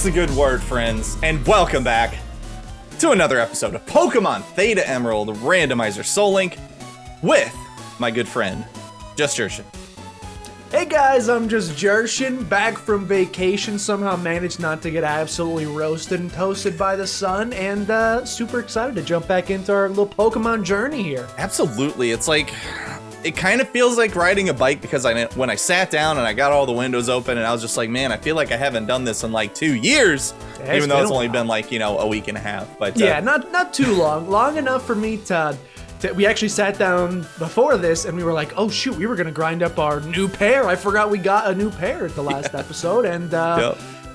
That's the good word, friends. And welcome back to another episode of Pokemon Theta Emerald Randomizer Soul Link with my good friend, Jershin. Hey guys, I'm just Jershin, back from vacation, somehow managed not to get absolutely roasted and toasted by the sun, and super excited to jump back into our little Pokemon journey here. Absolutely. It's like, it kind of feels like riding a bike because when I sat down and I got all the windows open and I was just like, man, I feel like I haven't done this in like 2 years, even though it's only been like, a week and a half. But yeah, not too long enough for me to we actually sat down before this and we were like, oh shoot, we were gonna grind up our new pair. I forgot we got a new pair at the last episode, and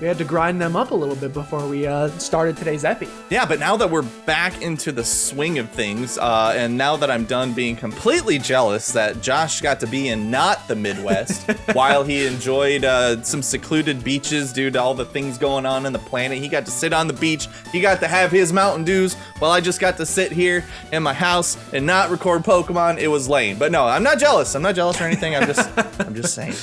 we had to grind them up a little bit before we started today's epi. Yeah, but now that we're back into the swing of things, and now that I'm done being completely jealous that Josh got to be in not the Midwest while he enjoyed some secluded beaches due to all the things going on in the planet. He got to sit on the beach. He got to have his Mountain Dews while I just got to sit here in my house and not record Pokemon. It was lame. But no, I'm not jealous. I'm not jealous or anything. I'm just saying.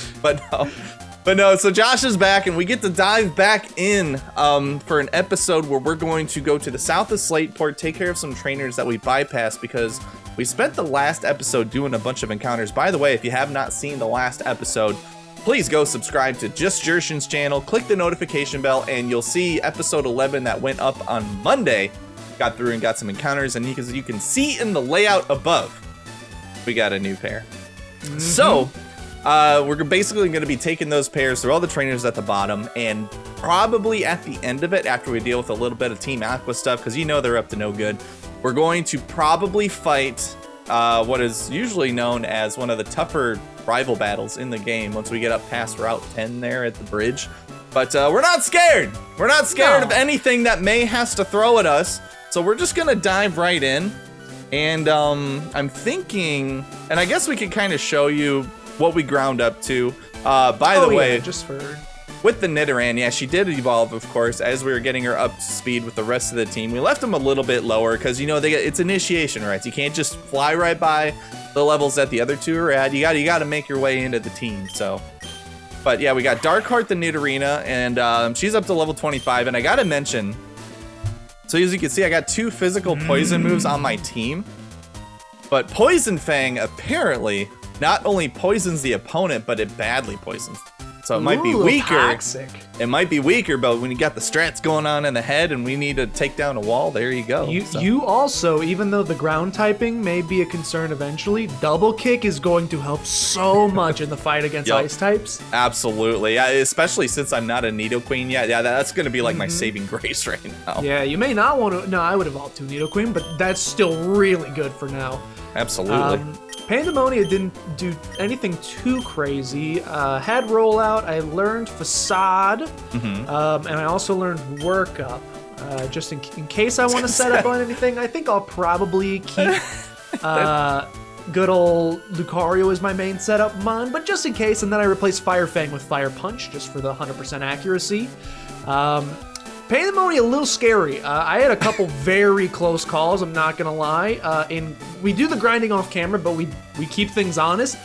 But no, so Josh is back, and we get to dive back in for an episode where we're going to go to the south of Slateport, take care of some trainers that we bypassed because we spent the last episode doing a bunch of encounters. By the way, if you have not seen the last episode, please go subscribe to Just Jershin's channel, click the notification bell, and you'll see episode 11 that went up on Monday. Got through and got some encounters, and as you can see in the layout above, we got a new pair. Mm-hmm. So we're basically going to be taking those pairs through all the trainers at the bottom, and probably at the end of it, after we deal with a little bit of Team Aqua stuff, because they're up to no good, we're going to probably fight what is usually known as one of the tougher rival battles in the game once we get up past Route 10 there at the bridge. But we're not scared. We're not scared of anything that May has to throw at us, so we're just going to dive right in. And I'm thinking, and I guess we could kind of show you what we ground up to. By the way, just for with the Nidoran, yeah, she did evolve, of course, as we were getting her up to speed with the rest of the team. We left them a little bit lower because it's initiation rights. You can't just fly right by the levels that the other two are at. You got to make your way into the team. So, but yeah, we got Darkheart the Nidorina, and she's up to level 25. And I gotta mention, so as you can see, I got 2 physical poison moves on my team, but Poison Fang apparently not only poisons the opponent, but it badly poisons. So it might be weaker. Toxic. It might be weaker, but when you got the strats going on in the head and we need to take down a wall, there you go. You also, even though the ground typing may be a concern eventually, Double Kick is going to help so much in the fight against ice types. Absolutely. Yeah, especially since I'm not a Nidoqueen yet. Yeah, that's going to be like my saving grace right now. Yeah, you may not want to. No, I would evolve to Nidoqueen, but that's still really good for now. Absolutely. Pandemonia didn't do anything too crazy. Had rollout, I learned Facade, and I also learned Workup. Just in case I want to set up on anything, I think I'll probably keep good old Lucario as my main setup mon, but just in case, and then I replace Fire Fang with Fire Punch just for the 100% accuracy. Pandemonia a little scary. I had a couple very close calls, I'm not gonna lie. We do the grinding off camera, but we keep things honest.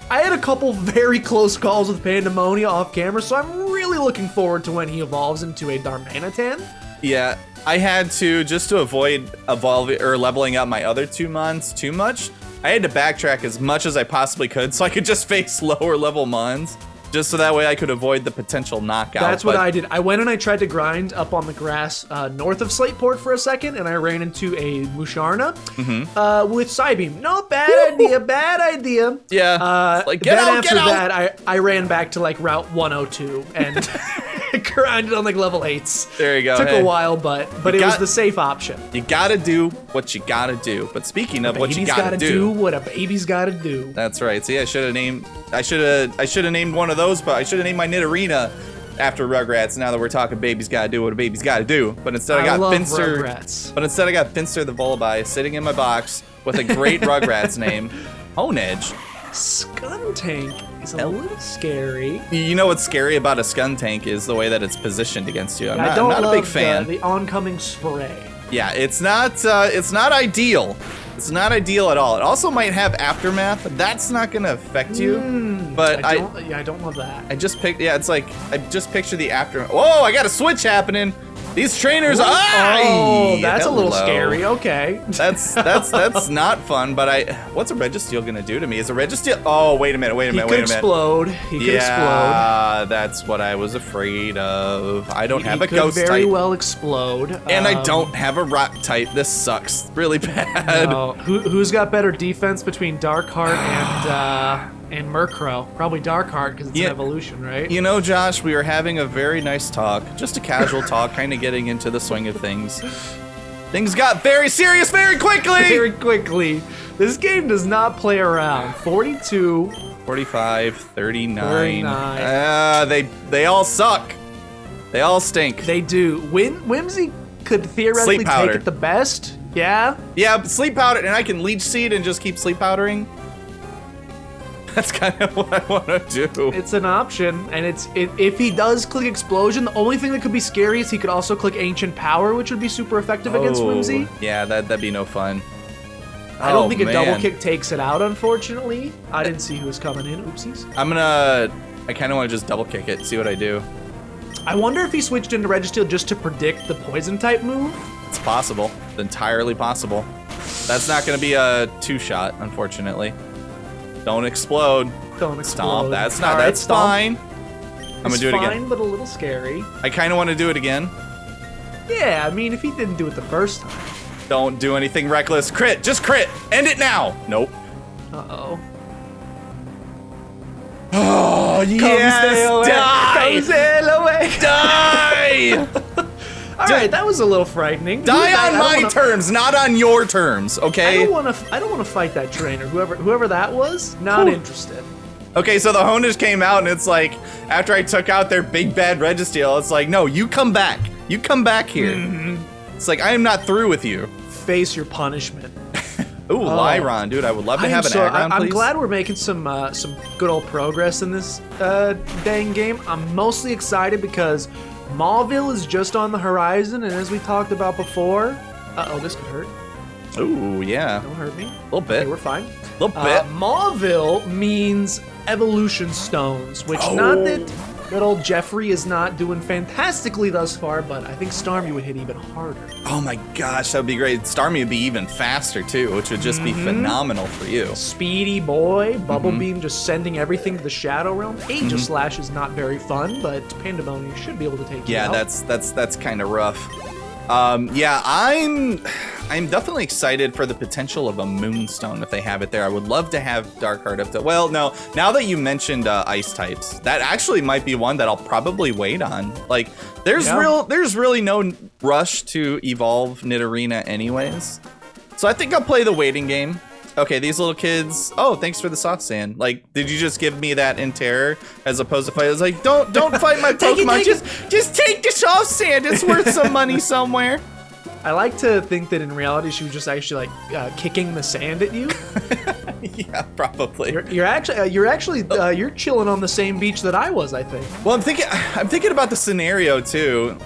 I had a couple very close calls with Pandemonia off camera, so I'm really looking forward to when he evolves into a Darmanitan. Yeah, I had to, just to avoid evolving or leveling up my other 2 mons too much, I had to backtrack as much as I possibly could so I could just face lower level mons. Just so that way I could avoid the potential knockout. That's what I did. I went and I tried to grind up on the grass north of Slateport for a second, and I ran into a Musharna with Psybeam. No, bad idea. Yeah. Get out. That, I ran back to like Route 102 and grinded on like level 8s. There you go. Took a while, but it was the safe option. You gotta do what you gotta do. But speaking of what you gotta do, what a baby's gotta do. That's right. See, I should have named one of those, but I should have named my Nidorina after Rugrats. Now that we're talking baby's gotta do what a baby's gotta do. But instead I got Finster. But instead I got Finster the Vullaby sitting in my box with a great Rugrats name, Honedge. Skuntank is a little scary. You know what's scary about a Skuntank is the way that it's positioned against you. I'm I not a big fan. The oncoming spray. Yeah, it's not ideal. It's not ideal at all. It also might have aftermath. That's not gonna affect you. But I don't love that. I just picked. Yeah, it's like I just picture the aftermath. Whoa! I got a switch happening. These trainers. Oh, that's a little scary. Okay. That's not fun. But what's a Registeel gonna do to me? Is a Registeel? Oh, wait a minute. Wait a minute. He could explode. He could explode. Yeah, that's what I was afraid of. I don't have a ghost type. He could very well explode. And I don't have a rock type. This sucks really bad. No. Who's got better defense between Darkheart and Murkrow? Probably Darkheart because it's an evolution, right? You know, Josh, we were having a very nice talk, just a casual talk, kind of getting into the swing of things. Things got very serious very quickly! Very quickly. This game does not play around. 42. 45, 39. They all suck. They all stink. They do. Whimsy could theoretically take it the best. Yeah? Yeah, sleep powder, and I can leech seed and just keep sleep powdering. That's kind of what I want to do. It's an option, and if he does click Explosion, the only thing that could be scary is he could also click Ancient Power, which would be super effective against Whimsy. Yeah, that'd be no fun. I don't think a double kick takes it out, unfortunately. I didn't see who was coming in. Oopsies. I kind of want to just double kick it, see what I do. I wonder if he switched into Registeel just to predict the Poison type move. It's possible. It's entirely possible. That's not going to be a two-shot, unfortunately. Don't explode. Don't explode. Stomp. That's fine. I'm gonna do it again. It's fine, but a little scary. I kind of want to do it again. Yeah, I mean, if he didn't do it the first time. Don't do anything reckless. Crit. Just crit. End it now. Nope. Uh-oh. Oh, yes. Die. Come sail away. Die. All right, that was a little frightening. Die on my terms, not on your terms, okay? I don't want to fight that trainer. Whoever that was, not interested. Okay, so the Honus came out, and it's like after I took out their big bad Registeel, it's like, no, you come back. You come back here. It's like I am not through with you. Face your punishment. Ooh, Lyron, dude, I would love to have an Aggron, please. I'm glad we're making some good old progress in this dang game. I'm mostly excited because Mauville is just on the horizon, and as we talked about before, this could hurt. Ooh, yeah. Don't hurt me. A little bit. Okay, we're fine. A little bit. Mauville means evolution stones, which not that old Jeffrey is not doing fantastically thus far, but I think Starmie would hit even harder. Oh my gosh, that would be great. Starmie would be even faster too, which would just be phenomenal for you. Speedy boy, Bubble Beam just sending everything to the Shadow Realm. Aegislash is not very fun, but Pandemonium should be able to take you out. Yeah, that's kind of rough. Yeah, I'm definitely excited for the potential of a Moonstone if they have it there. I would love to have Darkheart up to. Well, no, now that you mentioned Ice types, that actually might be one that I'll probably wait on. Like, there's really no rush to evolve Nidorina anyways. So I think I'll play the waiting game. Okay, these little kids. Oh, thanks for the soft sand. Like, did you just give me that in terror as opposed to fight? I was like, don't fight my Pokemon. Just take the soft sand. It's worth some money somewhere. I like to think that in reality she was just actually like kicking the sand at you. Yeah, probably. You're chilling on the same beach that I was, I think. Well, I'm thinking about the scenario too.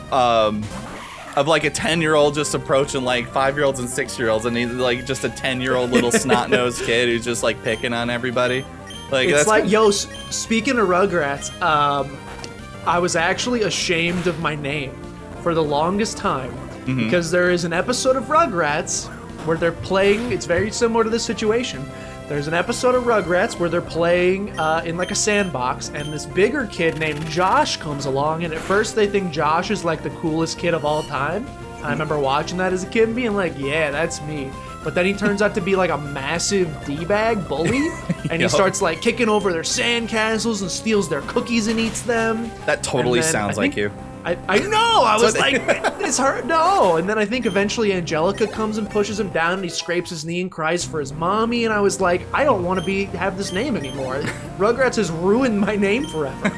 Of like a 10-year-old just approaching like 5-year-olds and 6-year-olds, and he's like just a 10-year-old little snot-nosed kid who's just like picking on everybody. Like it's like, yo, speaking of Rugrats, I was actually ashamed of my name for the longest time because there is an episode of Rugrats where they're playing. It's very similar to this situation. There's an episode of Rugrats where they're playing in like a sandbox, and this bigger kid named Josh comes along, and at first they think Josh is like the coolest kid of all time. I remember watching that as a kid and being like, yeah, that's me. But then he turns out to be like a massive D-bag bully, and he starts like kicking over their sandcastles and steals their cookies and eats them. That totally sounds like you. I know, I was like, it's hurt, no. And then I think eventually Angelica comes and pushes him down, and he scrapes his knee and cries for his mommy, and I was like, I don't want to have this name anymore. Rugrats has ruined my name forever.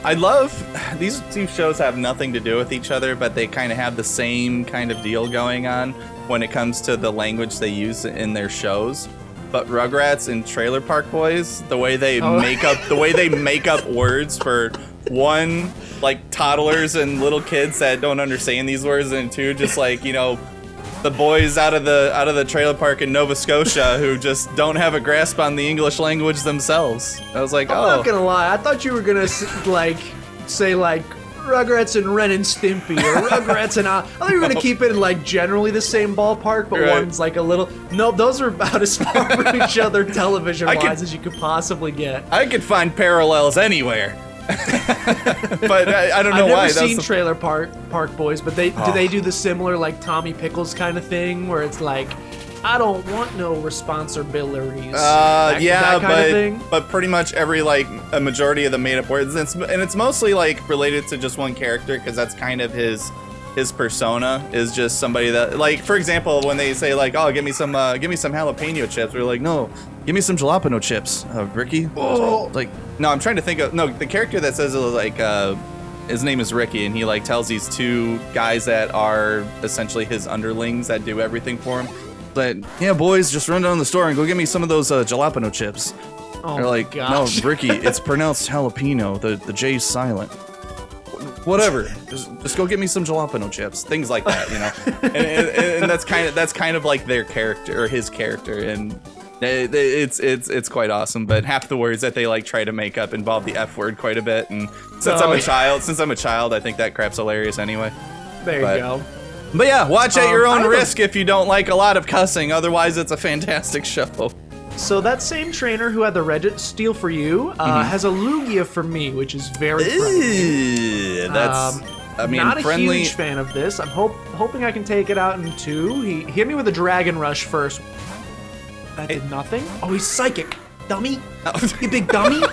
I love, these two shows have nothing to do with each other, but they kind of have the same kind of deal going on when it comes to the language they use in their shows. But Rugrats and Trailer Park Boys, the way they make up words for one, like toddlers and little kids that don't understand these words, and two, just like, you know, the boys out of the trailer park in Nova Scotia who just don't have a grasp on the English language themselves. I was like, I'm not gonna lie. I thought you were gonna like say like Rugrats and Ren and Stimpy or Rugrats and I thought you were gonna keep it in like generally the same ballpark, but one's like a little. No, those are about as far from each other television-wise as you could possibly get. I could find parallels anywhere. But I don't know why. I've never seen Trailer Park Boys, but do they do the similar like Tommy Pickles kind of thing where it's like, I don't want no responsibilities. Yeah, that kind of thing? But pretty much every like a majority of the made up words, and it's mostly like related to just one character because that's kind of his persona is just somebody that like, for example, when they say like, oh, give me some jalapeno chips, we're like, no, give me some jalapeno chips, Ricky. Oh. Like, no, I'm trying to think of the character that says it was like his name is Ricky, and he like tells these two guys that are essentially his underlings that do everything for him. But yeah, boys, just run down to the store and go get me some of those jalapeno chips. Oh, they're like, gosh. no, Ricky, it's pronounced jalapeno. The J's silent. Whatever, just go get me some jalapeno chips. Things like that, you know. and that's kind of like their character or his character, and it's quite awesome. But half the words that they like try to make up involve the F word quite a bit, and since I'm a child, I think that crap's hilarious anyway. There you go. But yeah, watch at your own risk if you don't like a lot of cussing. Otherwise, it's a fantastic show. So that same trainer who had the red steel for you has a Lugia for me, which is very friendly. That's, I mean, not friendly. a huge fan of this. I'm hoping I can take it out in 2. He hit me with a Dragon Rush first. That did nothing. Oh, he's psychic. Dummy. You big dummy.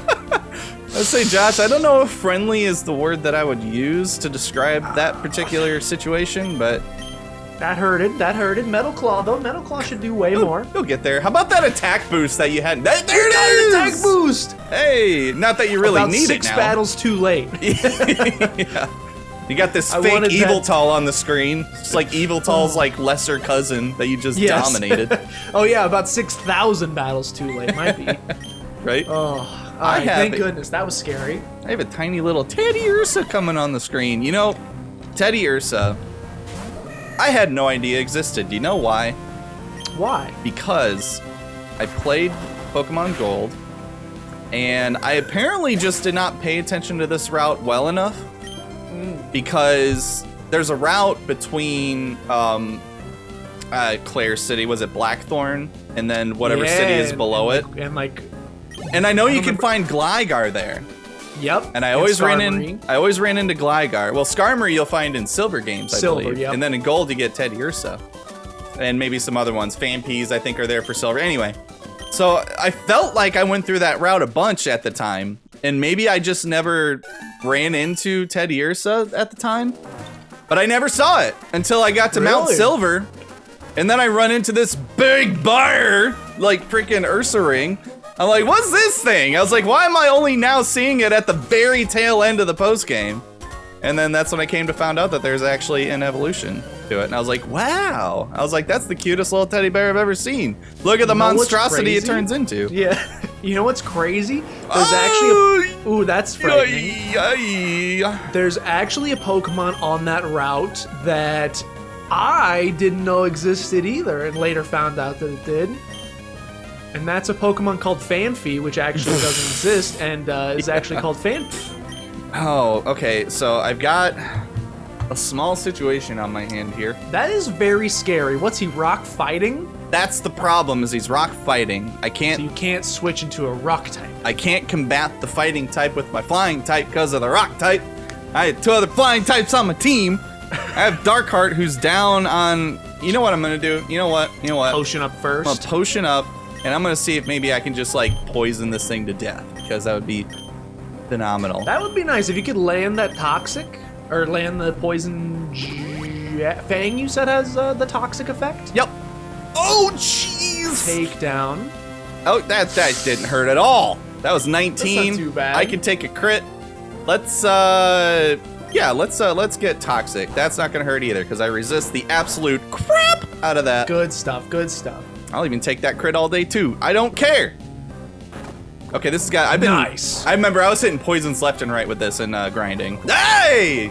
I'd say, Josh, I don't know if friendly is the word that I would use to describe that particular situation, but... That hurted. Metal Claw, though. Metal Claw should do way more. You'll get there. How about that attack boost that you had? There it is! Attack boost! Hey, not that you really About need 6 it now. battles too late. Yeah. You got this fake Eviltal on the screen. It's like Eviltal's like lesser cousin that you just dominated. Oh yeah, about 6,000 battles too late, might be. Right? Oh. Thank goodness, that was scary. I have a tiny little Teddy Ursa coming on the screen. You know, Teddy Ursa, I had no idea existed. Do you know why? Why? Because I played Pokemon Gold, and I apparently just did not pay attention to this route well enough. Because there's a route between Claire City, was it Blackthorn, and then whatever city is below it. And I know you can find Gligar there. Yep. And I always ran into Gligar. Well, Skarmory you'll find in Silver Games, I believe. Yep. And then in Gold you get Teddy Ursa. And maybe some other ones. Phanpies, I think, are there for Silver. Anyway, so I felt like I went through that route a bunch at the time. And maybe I just never ran into Teddy Ursa at the time. But I never saw it until I got to Mount Silver. And then I run into this big bar, like freaking Ursa Ring. I'm like, what's this thing? I was like, why am I only now seeing it at the very tail end of the post game? And then that's when I came to find out that there's actually an evolution to it. And I was like, wow. I was like, that's the cutest little teddy bear I've ever seen. Look at the monstrosity it turns into. Yeah. You know what's crazy? There's actually ooh, that's frightening. There's actually a Pokemon on that route that I didn't know existed either, and later found out that it did. And that's a Pokemon called Phanpy, which actually doesn't exist, and is actually called Phanpy. Oh, okay. So I've got a small situation on my hand here. That is very scary. What's he, rock fighting? That's the problem, is he's rock fighting. I can't... So you can't switch into a rock type. I can't combat the fighting type with my flying type because of the rock type. I had 2 other flying types on my team. I have Darkheart, who's down on... You know what I'm going to do? You know what? Potion up first. I'm going to potion up, and I'm going to see if maybe I can just, like, poison this thing to death, because that would be phenomenal. That would be nice if you could land that toxic, or land the poison Fang you said has the toxic effect? Yep. Oh, jeez! Takedown. Oh, that didn't hurt at all. That was 19. That's not too bad. I can take a crit. Let's get toxic. That's not gonna hurt either, because I resist the absolute crap out of that. Good stuff, good stuff. I'll even take that crit all day too. I don't care. Okay, this has got, nice. I remember I was hitting poisons left and right with this and grinding. Hey!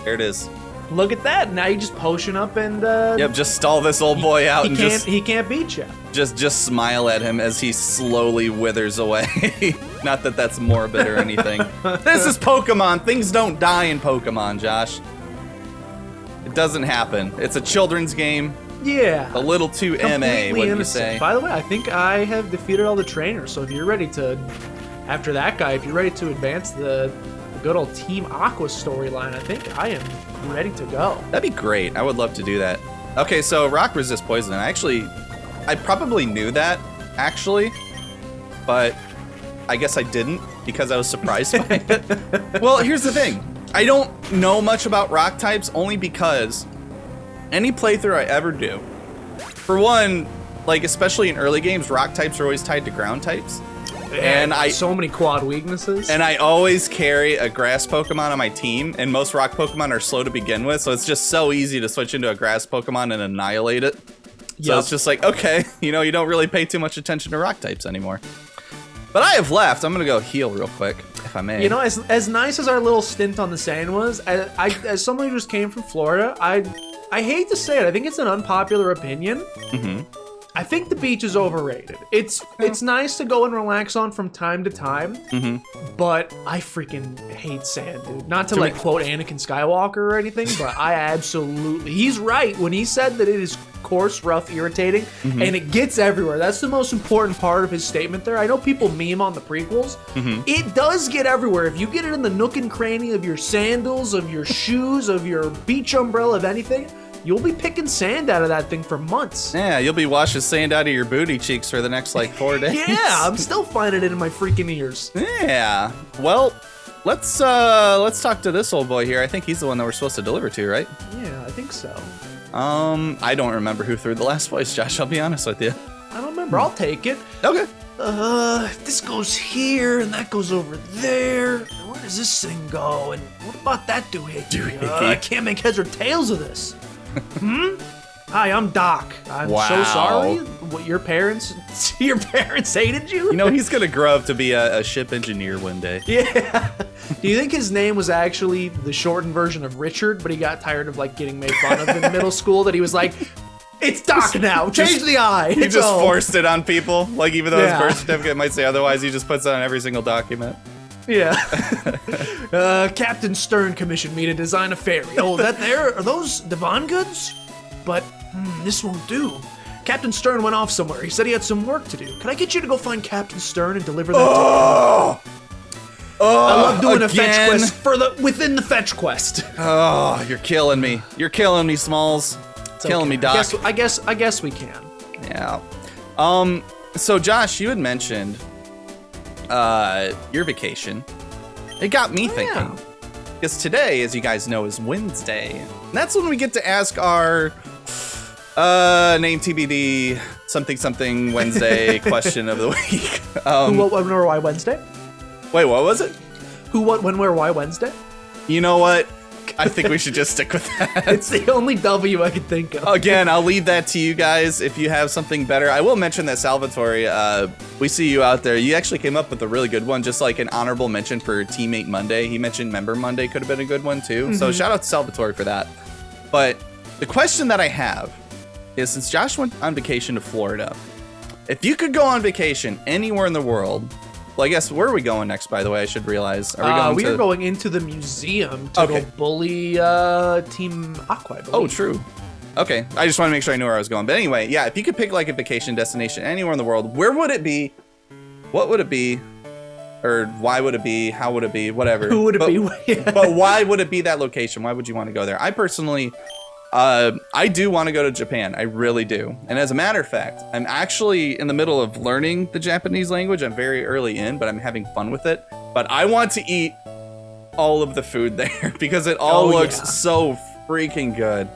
There it is. Look at that. Now you just potion up and Yep, just stall this old boy out and he can't beat you. Just smile at him as he slowly withers away. Not that that's morbid or anything. This is Pokemon. Things don't die in Pokemon, Josh. It doesn't happen. It's a children's game. Yeah. A little too MA, wouldn't you say? By the way, I think I have defeated all the trainers, so if you're ready to, after that guy, if you're ready to advance the good old Team AQUA storyline, I think I am ready to go. That'd be great. I would love to do that. Okay, so rock resist poison. I probably knew that, actually, but I guess I didn't because I was surprised by it. Well, here's the thing. I don't know much about rock types only because any playthrough I ever do, for one, like especially in early games, rock types are always tied to ground types. And so many quad weaknesses. And I always carry a grass Pokemon on my team, and most rock Pokemon are slow to begin with, so it's just so easy to switch into a grass Pokemon and annihilate it. So it's just like, okay, you know, you don't really pay too much attention to rock types anymore. But I have left. I'm gonna go heal real quick, if I may. You know, as nice as our little stint on the sand was, as someone who just came from Florida, I hate to say it, I think it's an unpopular opinion. Mm-hmm. I think the beach is overrated. It's nice to go and relax on from time to time, but I freaking hate sand, dude. Not to like quote Anakin Skywalker or anything, but I absolutely, he's right when he said that it is coarse, rough, irritating, and it gets everywhere. That's the most important part of his statement there. I know people meme on the prequels. It does get everywhere. If you get it in the nook and cranny of your sandals, of your shoes, of your beach umbrella, of anything, you'll be picking sand out of that thing for months. Yeah, you'll be washing sand out of your booty cheeks for the next, like, 4 days. Yeah, I'm still finding it in my freaking ears. Yeah. Well, let's talk to this old boy here. I think he's the one that we're supposed to deliver to, right? Yeah, I think so. I don't remember who threw the last voice, Josh. I'll be honest with you. I don't remember. I'll take it. Okay. This goes here, and that goes over there. Where does this thing go? And what about that doohickey? I can't make heads or tails of this. Hi, I'm Doc. I'm so sorry. What, your parents hated you? You know, he's gonna grow up to be a ship engineer one day. Yeah. Do you think his name was actually the shortened version of Richard, but he got tired of like getting made fun of in middle school, that he was like, it's Doc now, change the I. He just forced it on people, like even though his birth certificate might say otherwise, he just puts it on every single document. Yeah. Captain Stern commissioned me to design a ferry. Oh, that there? Are those Devon goods? But this won't do. Captain Stern went off somewhere. He said he had some work to do. Can I get you to go find Captain Stern and deliver that to him? I love doing a fetch quest within the fetch quest. Oh, you're killing me. You're killing me, Smalls. It's killing me, Doc. I guess we can. Yeah. So Josh, you had mentioned your vacation. It got me thinking. Yeah. Because today, as you guys know, is Wednesday. And that's when we get to ask our name TBD something Wednesday question of the week. Who, what, when, where, why Wednesday? Wait, what was it? Who, what, when, where, why Wednesday? You know what? I think we should just stick with that. It's the only W I could think of. Again, I'll leave that to you guys if you have something better. I will mention that Salvatore, we see you out there. You actually came up with a really good one, just like an honorable mention for Teammate Monday. He mentioned Member Monday could have been a good one too. So shout out to Salvatore for that. But the question that I have is, since Josh went on vacation to Florida, if you could go on vacation anywhere in the world, well, I guess, where are we going next, by the way? I should realize. Are we are going into the museum to go bully Team AQUA, I believe. Oh, true. Okay, I just want to make sure I knew where I was going. But anyway, yeah, if you could pick like a vacation destination anywhere in the world, where would it be? What would it be? Or why would it be? How would it be? Whatever. Who would it be? But why would it be that location? Why would you want to go there? I personally, I do want to go to Japan. I really do. And as a matter of fact, I'm actually in the middle of learning the Japanese language. I'm very early in, but I'm having fun with it. But I want to eat all of the food there because it all looks so freaking good.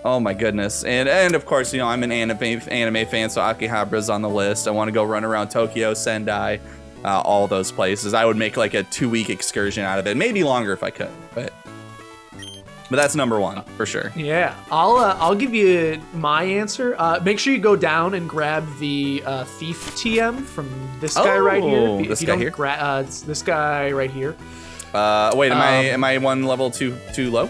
Oh my goodness. And of course, you know, I'm an anime fan, so Akihabara's on the list. I want to go run around Tokyo, Sendai, all those places. I would make like a 2-week excursion out of it. Maybe longer if I could, but that's number one for sure. Yeah, I'll give you my answer. Make sure you go down and grab the thief TM from this guy right here. This guy here. It's this guy right here. Wait, am I one level too low?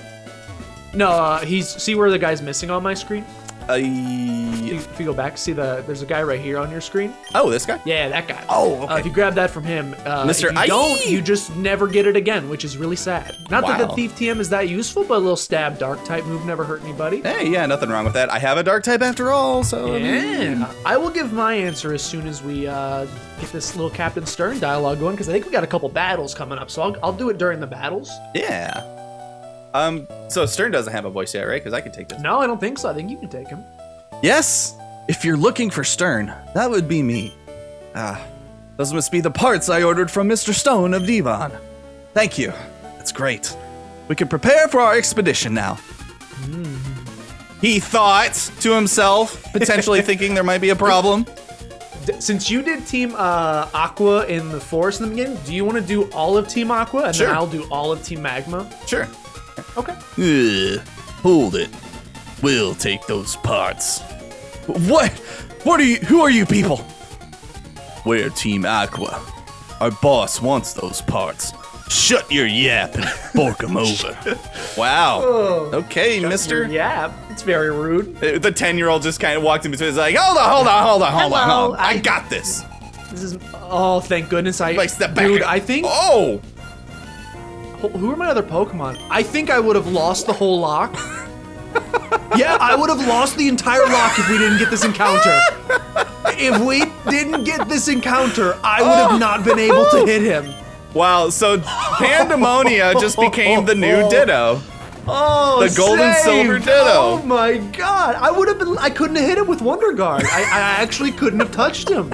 No, see where the guy's missing on my screen? Yeah. If you go back, see there's a guy right here on your screen. Oh, this guy? Yeah, that guy. Oh, okay. If you grab that from him, Mr. if you don't, you just never get it again, which is really sad. Not that the Thief TM is that useful, but a little stab dark type move never hurt anybody. Hey, yeah, nothing wrong with that. I have a dark type after all, so. Yeah. I will give my answer as soon as we get this little Captain Stern dialogue going, because I think we got a couple battles coming up, so I'll do it during the battles. Yeah. So Stern doesn't have a voice yet, right? Because I could take this. No, I don't think so. I think you can take him. Yes, if you're looking for Stern, that would be me. Those must be the parts I ordered from Mr. Stone of Devon. Thank you. That's great. We can prepare for our expedition now. He thought to himself, potentially thinking there might be a problem. Since you did Team Aqua in the forest in the beginning, do you want to do all of Team Aqua and then I'll do all of Team Magma? Sure. Okay. Hold it. We'll take those parts. What? Who are you people? We're Team Aqua. Our boss wants those parts. Shut your yap and fork them over. Wow. Okay, mister. Yeah, it's very rude. The 10-year-old just kind of walked in between. He's like, hold on. I got this. This is. Oh, thank goodness I. Like, step back. Dude, I think. Oh. Who are my other Pokemon? I think I would have lost the whole lock. Yeah, I would have lost the entire lock if we didn't get this encounter. If we didn't get this encounter, I would have not been able to hit him. Wow, so Pandemonia just became the new Ditto. Oh, the gold and silver Ditto. Oh my god. I couldn't have hit him with Wonder Guard. I actually couldn't have touched him.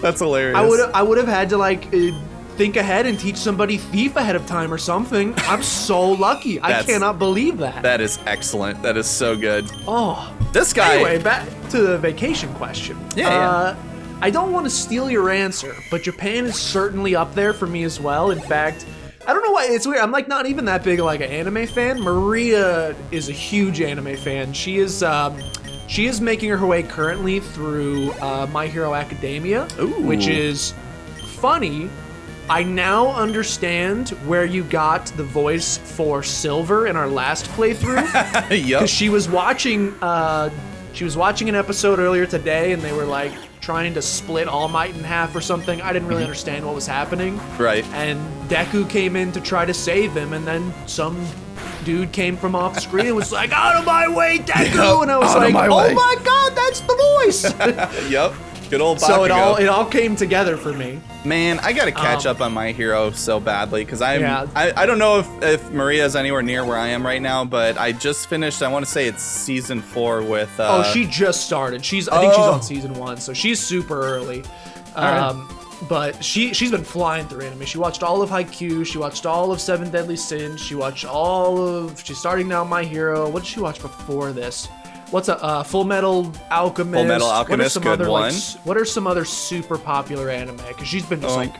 That's hilarious. I would have had to think ahead and teach somebody Thief ahead of time or something. I'm so lucky. I cannot believe that. That is excellent. That is so good. Oh. This guy. Anyway, back to the vacation question. Yeah. I don't want to steal your answer, but Japan is certainly up there for me as well. In fact, I don't know why, it's weird. I'm like not even that big like an anime fan. Maria is a huge anime fan. She is making her way currently through My Hero Academia, which is funny. I now understand where you got the voice for Silver in our last playthrough. Yep. Because she was watching an episode earlier today, and they were like trying to split All Might in half or something. I didn't really understand what was happening. Right. And Deku came in to try to save him, and then some dude came from off screen and was like, "Out of my way, Deku!" Yep, and I was like, "Oh my god, that's the voice!" Yep. Good old Bakugo. So it all came together for me. Man, I gotta catch up on My Hero so badly because I don't know if Maria's anywhere near where I am right now, but I just finished. I want to say it's season 4 with. She just started. I think she's on season 1, so she's super early. But she's been flying through anime. She watched all of Haikyuu. She watched all of Seven Deadly Sins. She watched she's starting now My Hero. What did she watch before this? What's a Full Metal Alchemist? Full Metal Alchemist, good one. What are some other super popular anime? Because she's been just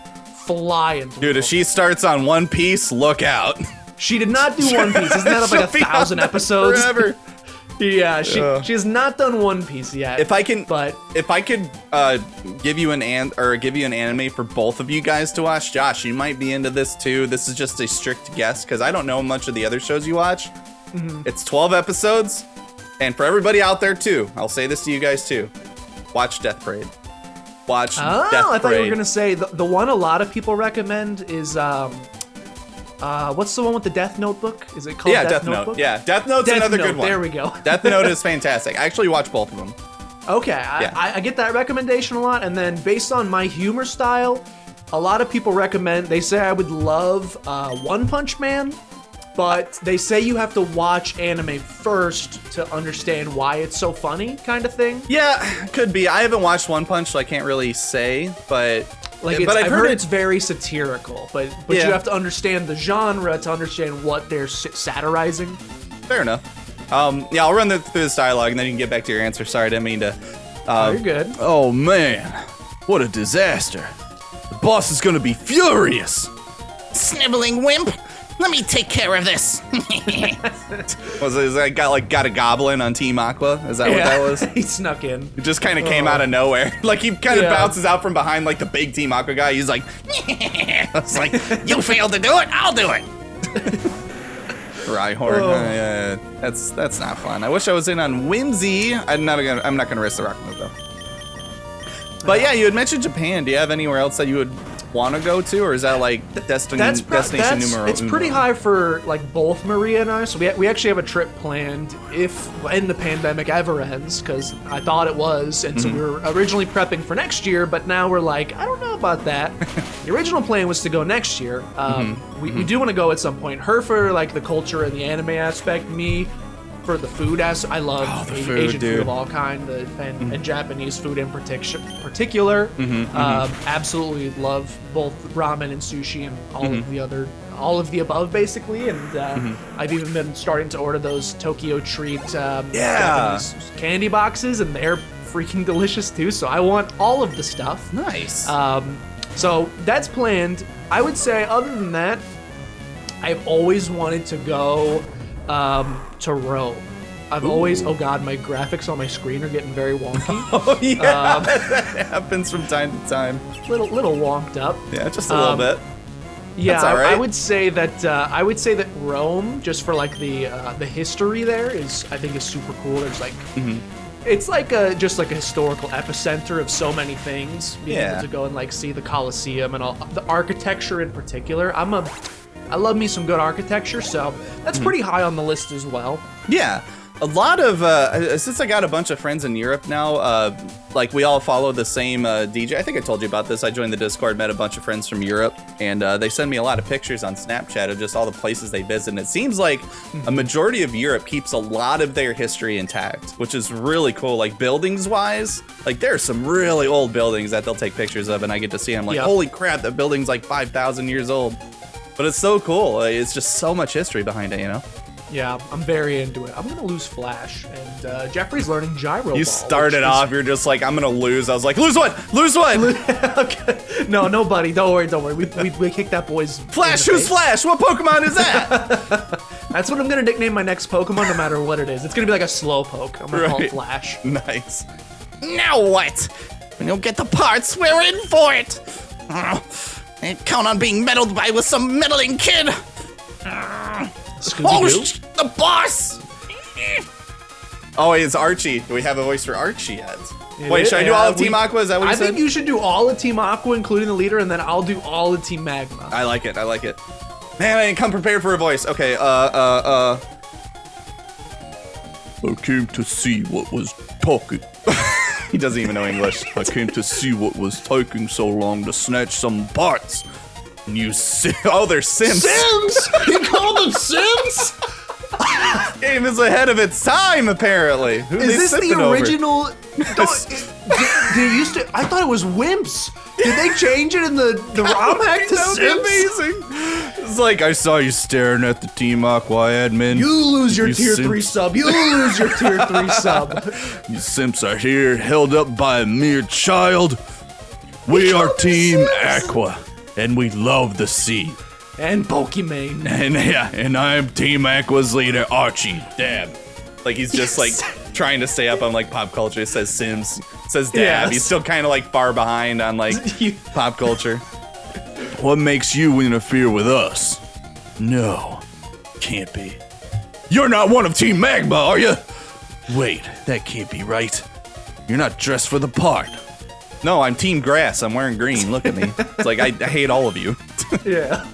flying through. Dude, if she starts on One Piece, look out. She did not do One Piece. Isn't that up like 1,000 episodes? Forever. Yeah, she has not done One Piece yet. If I could give you an anime for both of you guys to watch, Josh, you might be into this too. This is just a strict guess because I don't know much of the other shows you watch. It's 12 episodes. And for everybody out there too, I'll say this to you guys too. Watch Death Parade. Watch Death Parade. I thought you were gonna say the one a lot of people recommend is what's the one with the Death Notebook? Is it called Death Notebook? Yeah, Death Note's another good one. There we go. Death Note is fantastic. I actually watch both of them. Okay, I get that recommendation a lot, and then based on my humor style, a lot of people recommend. They say I would love One Punch Man. But they say you have to watch anime first to understand why it's so funny, kind of thing. Yeah, could be. I haven't watched One Punch, so I can't really say. But I've heard it's very satirical. But you have to understand the genre to understand what they're satirizing. Fair enough. I'll run through this dialogue, and then you can get back to your answer. Sorry, I didn't mean to. You're good. Oh man, what a disaster! The boss is gonna be furious. Sniveling wimp. Let me take care of this. Was that got a goblin on Team Aqua? Is that what that was? He snuck in. It just kind of came out of nowhere. Like he kind of bounces out from behind like the big Team Aqua guy. He's like, it's like, you failed to do it, I'll do it. Rhyhorn. Yeah, that's not fun. I wish I was in on Whimsy. I'm not gonna risk the rock move though. But yeah, you had mentioned Japan. Do you have anywhere else that you would want to go to, or is that like destination numero It's pretty high for like both Maria and I. So we actually have a trip planned when the pandemic ever ends, because I thought it was, and so we were originally prepping for next year, but now we're like, I don't know about that. The original plan was to go next year. We do want to go at some point. Her for like the culture and the anime aspect, me for the food. I love Asian food of all kind, and Japanese food in particular. Absolutely love both ramen and sushi and all of the above, basically. And I've even been starting to order those Tokyo Treat Japanese candy boxes, and they're freaking delicious too. So I want all of the stuff. Nice. So that's planned. I would say, other than that, I've always wanted to go to Rome. I've always, oh god, my graphics on my screen are getting very wonky. Oh yeah, that happens from time to time. Little wonked up. Yeah, just a little bit. Yeah, That's all right. I would say that Rome, just for like the history there, I think is super cool. There's like it's like just like a historical epicenter of so many things. Being able to go and like see the Colosseum and all the architecture in particular. I love me some good architecture, so that's pretty high on the list as well. Yeah, a lot of since I got a bunch of friends in Europe now, like we all follow the same DJ. I think I told you about this. I joined the Discord, met a bunch of friends from Europe, and they send me a lot of pictures on Snapchat of just all the places they visit. And it seems like a majority of Europe keeps a lot of their history intact, which is really cool. Like buildings wise, like there are some really old buildings that they'll take pictures of, and I get to see them. Like, holy crap, that building's like 5,000 years old. But it's so cool. It's just so much history behind it, you know? Yeah, I'm very into it. I'm going to lose Flash, and Jeffrey's learning Gyro Ball. You started off, you're just like, I'm going to lose. I was like, lose one! Lose one! Okay. No, buddy. Don't worry. We kicked that boy's Flash, who's Flash? What Pokemon is that? That's what I'm going to nickname my next Pokemon, no matter what it is. It's going to be like a Slowpoke. I'm going to call it Flash. Nice. Now what? When you get the parts, we're in for it. I count on being meddled by with some meddling kid. The boss! Oh, it's Archie. Do we have a voice for Archie yet? Wait, should I do all of Team Aqua? Is that what you said? I think you should do all of Team Aqua, including the leader, and then I'll do all of Team Magma. I like it. Man, I didn't come prepared for a voice. Okay, I came to see what was talking. He doesn't even know English. I came to see what was taking so long to snatch some parts. And you oh, they're Sims. Sims? You call them Sims? Game is ahead of its time, apparently. Who is this the original? I thought it was Wimps. Did they change it in the ROM hack to Sims? Amazing. It's like, I saw you staring at the Team Aqua admin. You lose your tier 3 sub. You lose your tier 3 sub. You simps are here, held up by a mere child. We are Team Aqua, and we love the sea. And Pokemon. And I'm Team Aqua's leader, Archie. Dab. Like, he's just like trying to stay up on like pop culture. It says Sims, it says Dab. Yes. He's still kind of like far behind on like pop culture. What makes you interfere with us? No, can't be. You're not one of Team Magma, are you? Wait, that can't be right. You're not dressed for the part. No, I'm Team Grass. I'm wearing green. Look at me. It's like I hate all of you. Yeah.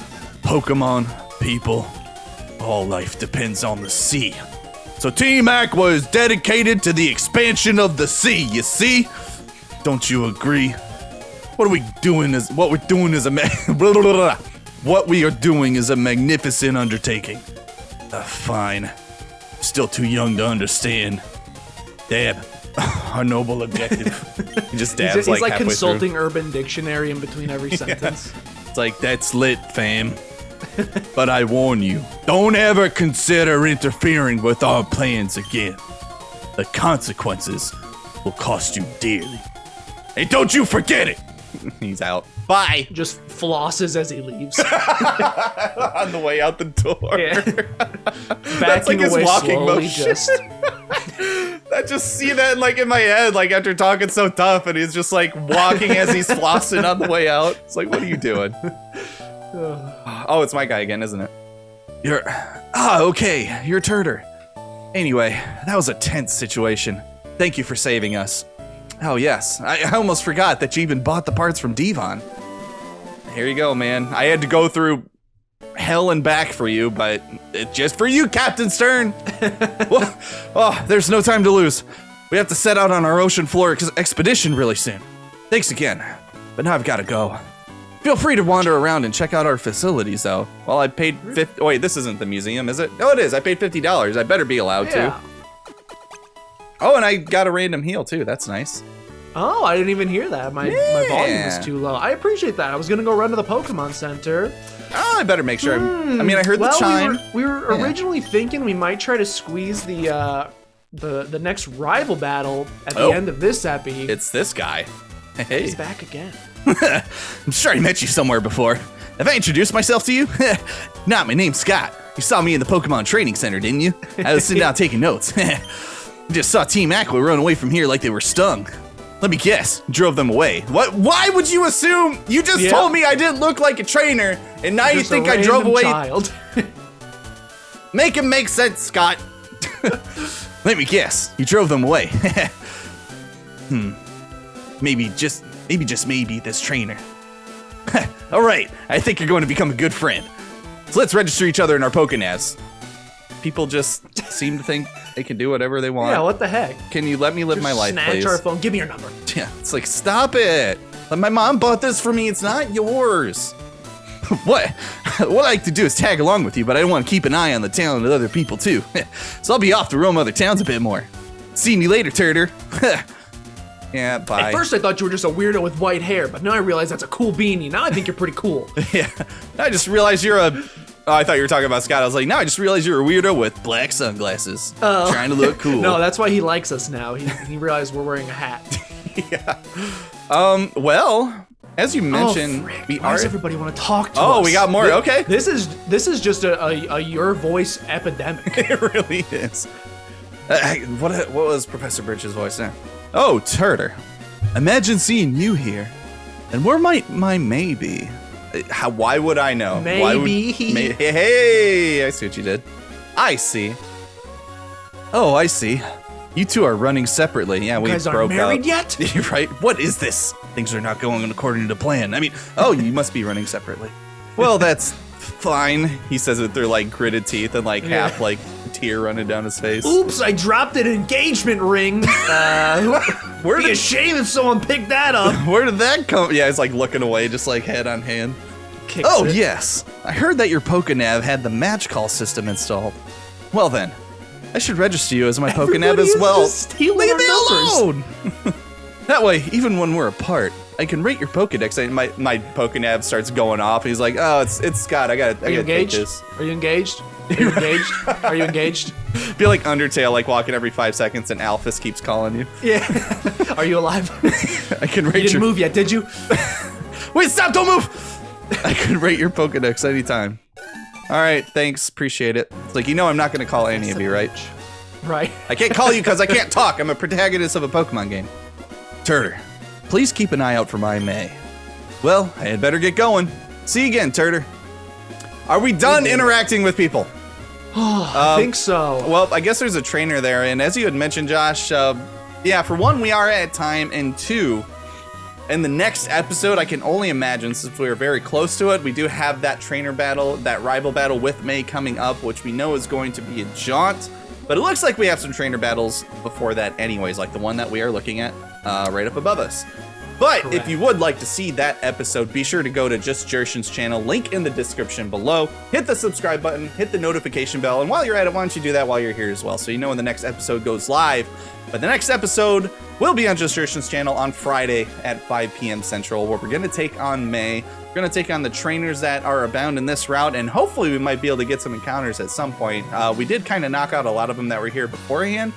Pokemon, people, all life depends on the sea. So Team Aqua is dedicated to the expansion of the sea, you see? Don't you agree? What we are doing is a magnificent undertaking. Fine. Still too young to understand. Dab. Our noble objective. He just dabs he's like halfway consulting through. Urban Dictionary in between every sentence. It's like, that's lit, fam. But I warn you, don't ever consider interfering with our plans again. The consequences will cost you dearly. And don't you forget it! He's out. Bye! Just flosses as he leaves. On the way out the door. Yeah. That's like his away walking slowly, motion. I just see that like in my head, like after talking so tough, and he's just like walking as he's flossing on the way out. It's like, what are you doing? Oh, it's my guy again, isn't it? Okay, you're Terter. Anyway, that was a tense situation. Thank you for saving us. Oh yes, I almost forgot that you even bought the parts from Devon. Here you go, man. I had to go through hell and back for you, but it's just for you, Captain Stern. Well, there's no time to lose. We have to set out on our ocean floor expedition really soon. Thanks again, but now I've got to go. Feel free to wander around and check out our facilities, though. Well, I paid Oh, wait, this isn't the museum, is it? Oh, it is. I paid $50. I better be allowed to. Oh, and I got a random heal, too. That's nice. Oh, I didn't even hear that. My volume was too low. I appreciate that. I was gonna go run to the Pokemon Center. Oh, I better make sure. I mean, I heard the chime. We were originally thinking we might try to squeeze the next rival battle at the end of this epi. It's this guy. Hey. He's back again. I'm sure I met you somewhere before. Have I introduced myself to you? Nah, my name's Scott. You saw me in the Pokemon Training Center, didn't you? I was sitting down taking notes. Just saw Team AQUA run away from here like they were stung. Let me guess, drove them away. What? Why would you assume? You just told me I didn't look like a trainer, and now you think I drove away? Child. Make it make sense, Scott. Let me guess, you drove them away. Maybe just maybe this trainer. All right, I think you're going to become a good friend. So let's register each other in our Pokédex. People just seem to think they can do whatever they want. Yeah, what the heck? Can you let me live my life, please? Snatch our phone. Give me your number. Yeah, it's like, stop it. Like, my mom bought this for me. It's not yours. What I like to do is tag along with you, but I want to keep an eye on the talent of other people too. So I'll be off to roam other towns a bit more. Seeing you later, Terter. Yeah, bye. At first I thought you were just a weirdo with white hair, but now I realize that's a cool beanie. Now I think you're pretty cool. Yeah, I just realized you're a... Oh, I thought you were talking about Scott. I was like, no, I just realized you're a weirdo with black sunglasses. Oh. Trying to look cool. No, that's why he likes us now. He realized we're wearing a hat. Yeah. Well, as you mentioned, why does everybody want to talk to us? Oh, we got more. Okay. This is just a your voice epidemic. It really is. What was Professor Birch's voice now? Oh, Terter. Imagine seeing you here. And where might my May be? Why would I know? Maybe. Hey, I see what you did. I see. Oh, I see. You two are running separately. Yeah, we guys broke aren't married up. yet? You're right. What is this? Things are not going according to plan. I mean, oh, you must be running separately. Well, that's fine. He says it through like gritted teeth and like half like tear running down his face. Oops, I dropped an engagement ring. It'd be a shame if someone picked that up. Where did that come? Yeah, he's like looking away, just like head on hand. Kicks Oh, it. yes. I heard that your Pokenav had the match call system installed. Well then, I should register you as my Pokenav Everybody as is well. just stealing Leave our me numbers. alone! That way, even when we're apart, I can rate your Pokedex. And my Pokenav starts going off. He's like, oh, it's Scott. I gotta take engaged? this. Are you engaged? Are you engaged? Are you engaged? Feel like Undertale, like walking every 5 seconds, and Alphys keeps calling you. Yeah. Are you alive? I can You rate didn't your. move yet, did you? Wait, stop! Don't move! I can rate your Pokedex anytime. All right, thanks. Appreciate it. It's like, I'm not gonna call any of you, right? Right. I can't call you because I can't talk. I'm a protagonist of a Pokemon game. Terter, please keep an eye out for my May. Well, I had better get going. See you again, Terter. Are we done interacting with people? I think so. Well, I guess there's a trainer there, and as you had mentioned, Josh, yeah, for one, we are at time, and two, in the next episode, I can only imagine, since we are very close to it, we do have that trainer battle, that rival battle with May coming up, which we know is going to be a jaunt. But it looks like we have some trainer battles before that anyways, like the one that we are looking at right up above us. But Correct. if you would like to see that episode, be sure to go to Just Jershin's channel, link in the description below. Hit the subscribe button, hit the notification bell, and while you're at it, why don't you do that while you're here as well, so you know when the next episode goes live. But the next episode will be on Just Jershin's channel on Friday at 5 p.m. Central, where we're going to take on May. We're going to take on the trainers that are abound in this route, and hopefully we might be able to get some encounters at some point. We did kind of knock out a lot of them that were here beforehand,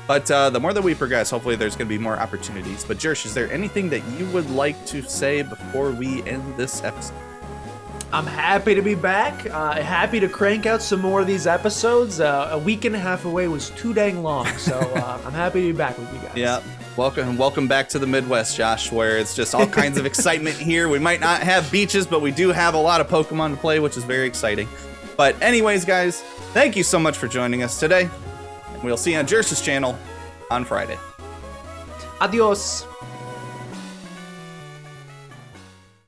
but the more that we progress, hopefully there's going to be more opportunities. But Jersh, is there anything that you would like to say before we end this episode? I'm happy to be back. Happy to crank out some more of these episodes. A week and a half away was too dang long, so I'm happy to be back with you guys. Yeah. Welcome back to the Midwest, Josh, where it's just all kinds of excitement here. We might not have beaches, but we do have a lot of Pokemon to play, which is very exciting. But anyways, guys, thank you so much for joining us today. We'll see you on Jersh's channel on Friday. Adios.